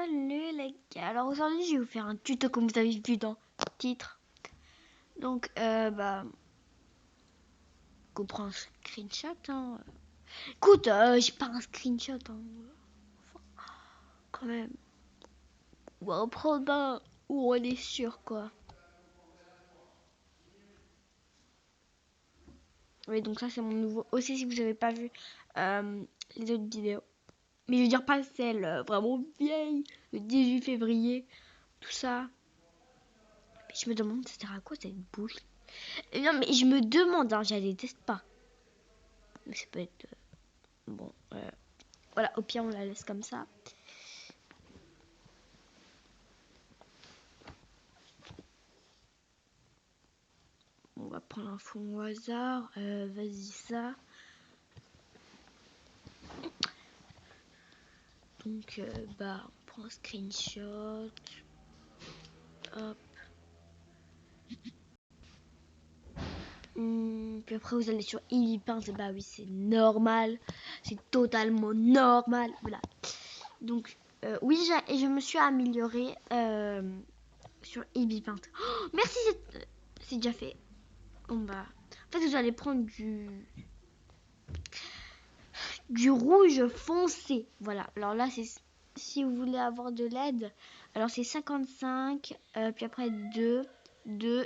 Salut les gars, alors aujourd'hui je vais vous faire un tuto comme vous avez vu dans le titre. Donc qu'on prend un screenshot hein. Écoute, j'ai pas un screenshot hein. Enfin, quand même. On va prendre un où on est sûr quoi. Oui donc ça c'est mon nouveau. Aussi si vous avez pas vu les autres vidéos. Mais je veux dire pas celle vraiment vieille, le 18 février, tout ça. Mais je me demande ça sert à quoi cette boucle. Non mais je me demande, hein, je la déteste pas. Mais ça peut être... bon, voilà, au pire on la laisse comme ça. On va prendre un fond au hasard. Vas-y ça. Donc on prend un screenshot. Hop. Puis après vous allez sur Illipaint. Bah oui c'est normal. C'est totalement normal. Voilà. Donc oui je me suis améliorée sur Illipaint. Oh, merci c'est déjà fait. Bon bah en fait vous allez prendre du rouge foncé. Voilà. Alors là c'est si vous voulez avoir de l'aide. Alors c'est 55 puis après 2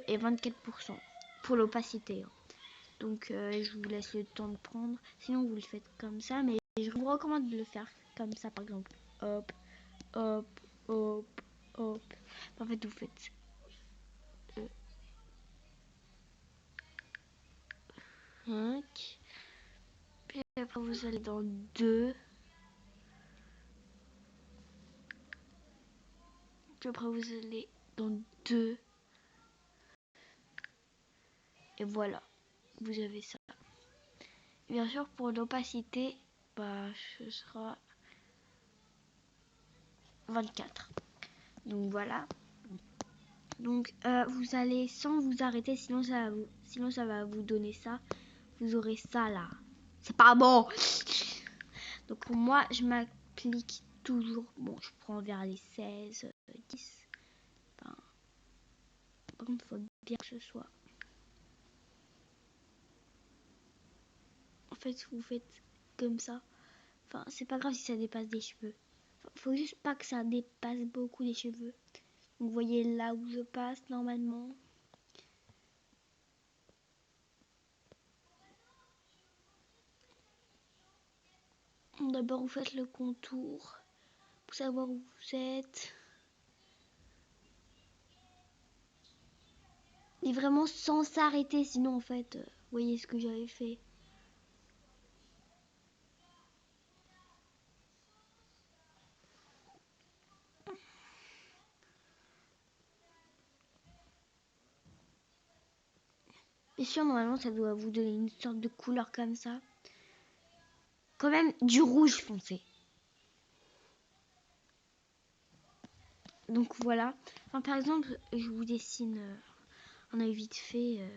et 24% pour l'opacité. Donc je vous laisse le temps de prendre. Sinon vous le faites comme ça. Mais je vous recommande de le faire comme ça par exemple. Hop, hop, hop, hop. En fait vous faites 5. Puis après vous allez dans 2. Puis après vous allez dans 2. Et voilà. Vous avez ça. Bien sûr pour l'opacité, ce sera 24. Donc voilà. Donc vous allez sans vous arrêter, sinon ça va vous donner ça. Vous aurez ça là. C'est pas bon. Donc moi je m'applique toujours. Bon je prends vers les 16, 10. Enfin, par contre faut bien que ce soit. En fait vous faites comme ça. Enfin c'est pas grave si ça dépasse des cheveux. Faut juste pas que ça dépasse beaucoup les cheveux. Vous voyez là où je passe normalement. D'abord vous faites le contour pour savoir où vous êtes. Et vraiment sans s'arrêter, sinon en fait, vous voyez ce que j'avais fait. Et sûr normalement ça doit vous donner une sorte de couleur comme ça. Quand même du rouge foncé. Donc voilà. Enfin, par exemple, je vous dessine un œil vite fait.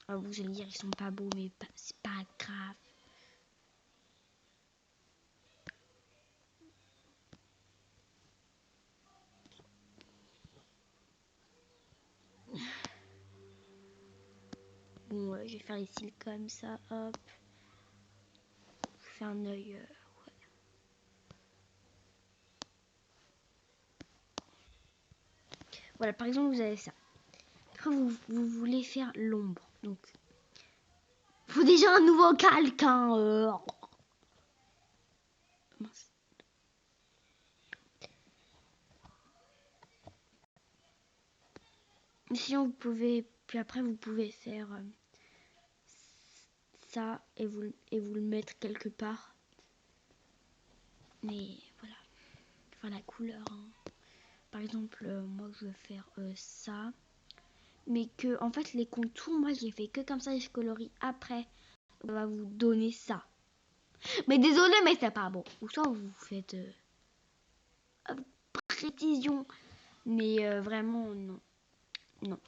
Vous allez dire ils sont pas beaux, mais c'est pas grave. Bon, je vais faire les cils comme ça, hop. Je fais un œil. Ouais. Voilà, par exemple, vous avez ça. Après, vous voulez faire l'ombre. Donc, faut déjà un nouveau calque. Hein, mince. Sinon, vous pouvez. Puis après, vous pouvez faire ça et vous le mettre quelque part. Mais voilà. Enfin, la couleur. Hein. Par exemple, moi, je vais faire ça. Mais que, en fait, les contours, moi, je les fais que comme ça et je colorie après. On va vous donner ça. Mais désolé, mais c'est pas bon. Ou soit vous faites précision. Mais vraiment, non. Non.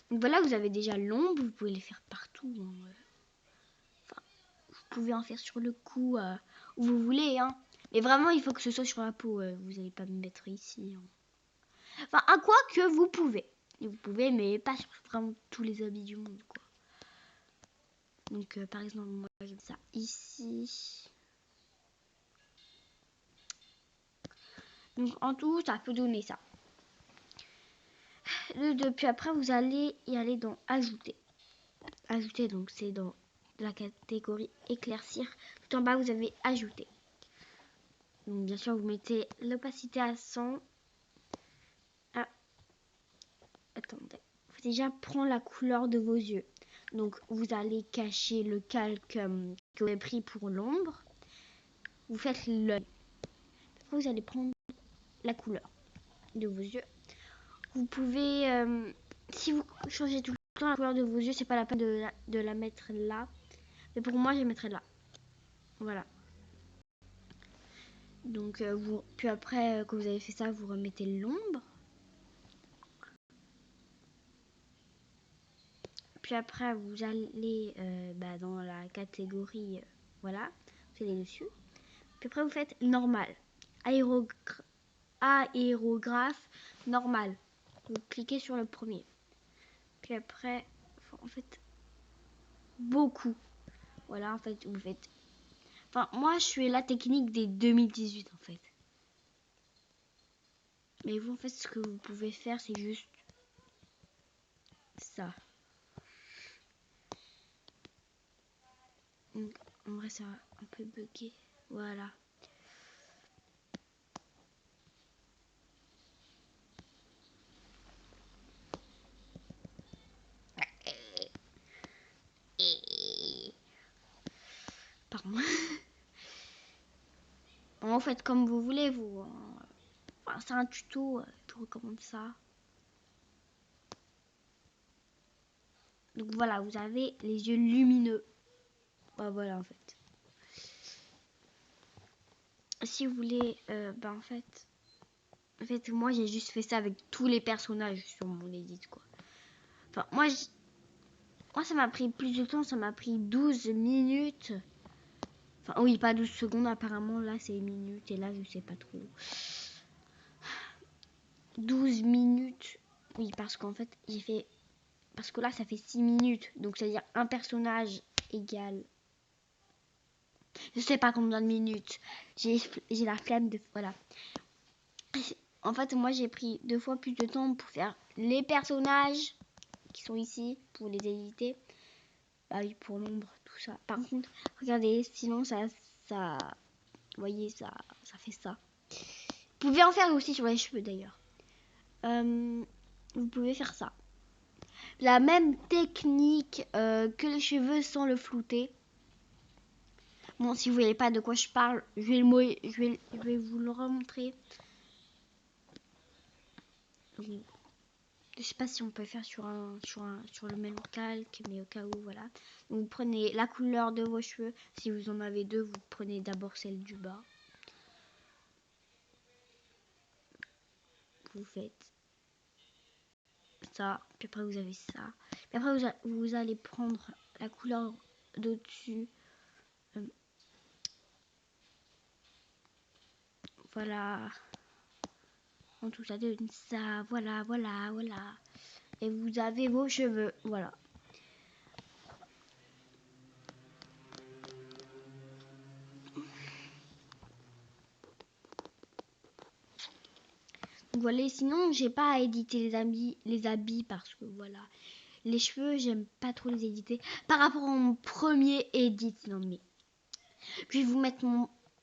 Donc voilà, vous avez déjà l'ombre. Vous pouvez les faire partout. Hein. Enfin, vous pouvez en faire sur le cou, où vous voulez, hein. Mais vraiment, il faut que ce soit sur la peau. Vous n'allez pas me mettre ici. Hein. Enfin, à quoi que vous pouvez. Et vous pouvez, mais pas sur vraiment tous les habits du monde, quoi. Donc, par exemple, moi, j'ai ça ici. Donc, en tout, ça peut donner ça. Puis après, vous allez y aller dans Ajouter. Ajouter, donc, c'est dans la catégorie Éclaircir. Tout en bas, vous avez Ajouter. Donc, bien sûr, vous mettez l'opacité à 100. Ah, attendez. Faut déjà prendre la couleur de vos yeux. Donc, vous allez cacher le calque que vous avez pris pour l'ombre. Vous faites l'œil. Après, vous allez prendre la couleur de vos yeux. Vous pouvez, si vous changez tout le temps la couleur de vos yeux, c'est pas la peine de la mettre là. Mais pour moi, je la mettrai là. Voilà. Donc, puis après que vous avez fait ça, vous remettez l'ombre. Puis après, vous allez dans la catégorie, voilà, vous allez dessus. Puis après, vous faites normal. Aérographe normal. Vous cliquez sur le premier. Puis après, en fait, beaucoup. Voilà, en fait, vous faites... Enfin, moi, je suis la technique des 2018, en fait. Mais vous, en fait, ce que vous pouvez faire, c'est juste ça. Donc, en vrai, ça va un peu bugger. Voilà. Pardon. En fait, comme vous voulez, vous... Enfin, c'est un tuto, je vous recommande ça. Donc voilà, vous avez les yeux lumineux. Bah, voilà, en fait. Si vous voulez, en fait, moi, j'ai juste fait ça avec tous les personnages sur mon edit, quoi. Enfin, moi, ça m'a pris plus de temps, ça m'a pris 12 minutes. Enfin, oui, pas 12 secondes, apparemment, là, c'est minutes, et là, je sais pas trop. 12 minutes, oui, parce qu'en fait, j'ai fait... Parce que là, ça fait 6 minutes, donc c'est-à-dire un personnage égale... Je sais pas combien de minutes. J'ai la flemme de... Voilà. En fait, moi, j'ai pris 2 fois plus de temps pour faire les personnages qui sont ici, pour les éditer. Bah oui, pour l'ombre, tout ça. Par contre, regardez, sinon, vous voyez, ça fait ça. Vous pouvez en faire aussi sur les cheveux, d'ailleurs. Vous pouvez faire ça. La même technique que les cheveux sans le flouter. Bon, si vous voyez pas de quoi je parle, je vais vous le remontrer. Je sais pas si on peut faire sur le même calque, mais au cas où, voilà. Vous prenez la couleur de vos cheveux. Si vous en avez deux, vous prenez d'abord celle du bas. Vous faites ça, puis après vous avez ça. Puis après vous allez prendre la couleur d'au-dessus. Voilà. En tout ça donne ça. Voilà, voilà, voilà. Et vous avez vos cheveux. Voilà. Donc voilà, sinon j'ai pas à éditer les habits parce que voilà. Les cheveux, j'aime pas trop les éditer. Par rapport à mon premier edit, non mais. Je vais vous mettre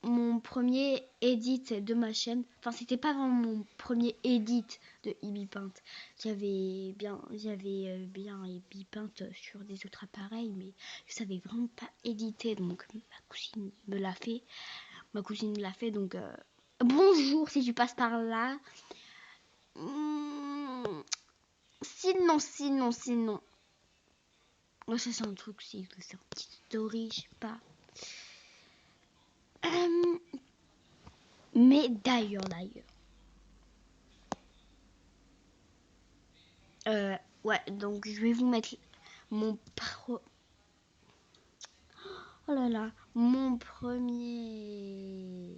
mon premier edit de ma chaîne. Enfin, c'était pas vraiment mon premier edit de Ibipaint. J'avais bien Ibipaint sur des autres appareils, mais je savais vraiment pas éditer. Donc ma cousine me l'a fait. Donc bonjour si tu passes par là. Sinon. Moi, ça, c'est un truc, c'est un petit story, je sais pas. Mais d'ailleurs. Ouais, donc je vais vous mettre mon mon premier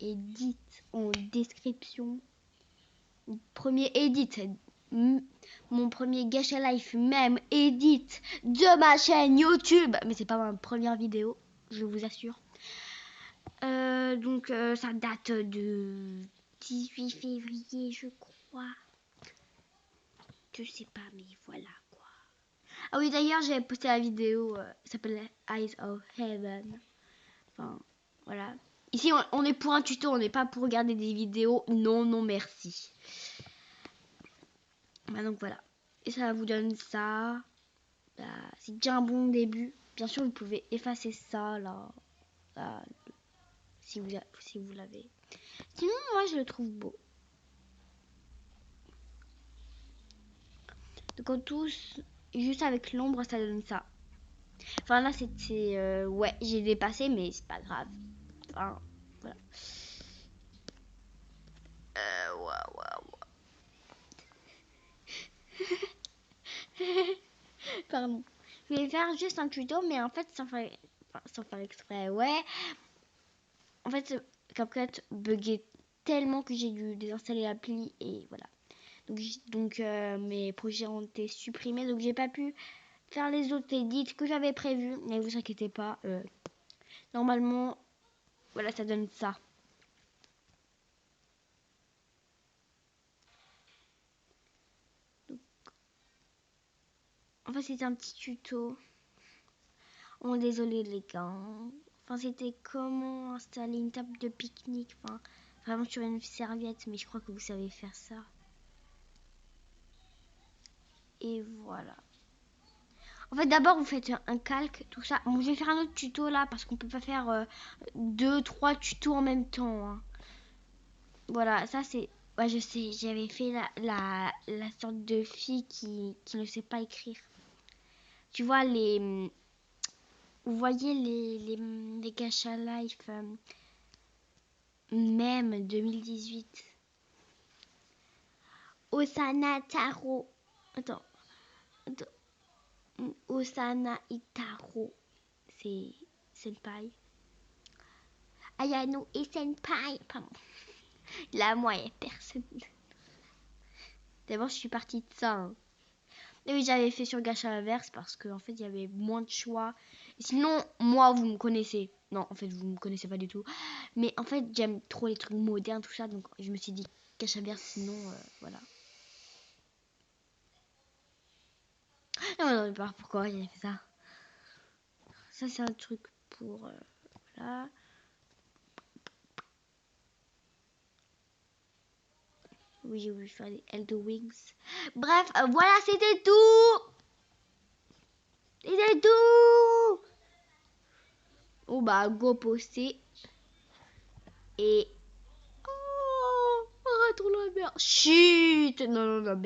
edit en description. Premier edit. Mon premier Gacha Life même edit de ma chaîne YouTube. Mais c'est pas ma première vidéo, je vous assure. Donc ça date de 18 février, je crois. Je sais pas, mais voilà quoi. Ah oui, d'ailleurs, j'ai posté la vidéo, ça s'appelle Eyes of Heaven. Enfin, voilà. Ici, on est pour un tuto, on n'est pas pour regarder des vidéos. Non, non, merci. Bah, donc voilà. Et ça vous donne ça. Bah, c'est déjà un bon début. Bien sûr, vous pouvez effacer ça, là. Là, si vous l'avez. Sinon, moi, je le trouve beau. Donc, en tous, juste avec l'ombre, ça donne ça. Enfin, là, c'était... ouais, j'ai dépassé, mais c'est pas grave. Enfin, voilà. Pardon. Je vais faire juste un tuto, mais en fait, sans faire exprès, ouais. En fait, CapCut buguait tellement que j'ai dû désinstaller l'appli et voilà. Donc mes projets ont été supprimés, donc j'ai pas pu faire les autres edits que j'avais prévus. Ne vous inquiétez pas. Normalement, voilà, ça donne ça. Donc, en fait, c'était un petit tuto. Oh, désolé les gars. Enfin, c'était comment installer une table de pique-nique. Enfin, vraiment sur une serviette, mais je crois que vous savez faire ça. Et voilà. En fait, d'abord, vous faites un calque, tout ça. Bon, je vais faire un autre tuto là, parce qu'on peut pas faire 2-3 tutos en même temps. Hein. Voilà, ça c'est... Ouais, je sais, j'avais fait la sorte de fille qui ne sait pas écrire. Tu vois, vous voyez les Gacha Life même 2018. Osana Taro. Attends. Osana Itaro. C'est Senpai. Ayano et Senpai. Pardon. Là, moi, il n'y a personne. D'abord, je suis partie de ça. Hein. Et oui, j'avais fait sur Gacha Inverse parce qu'en fait, il y avait moins de choix. Et sinon, moi, vous me connaissez. Non, en fait, vous me connaissez pas du tout. Mais en fait, j'aime trop les trucs modernes, tout ça. Donc, je me suis dit Gacha Inverse, sinon, voilà. Non, non, pas pourquoi il a fait ça. Ça, c'est un truc pour... voilà. Oui, j'ai voulu faire des Elder Wings. Bref, voilà, c'était tout. C'était tout. Oh, bah, go poster. Et... Oh, arrête, on la merde. Chut. Non, non, non, merde.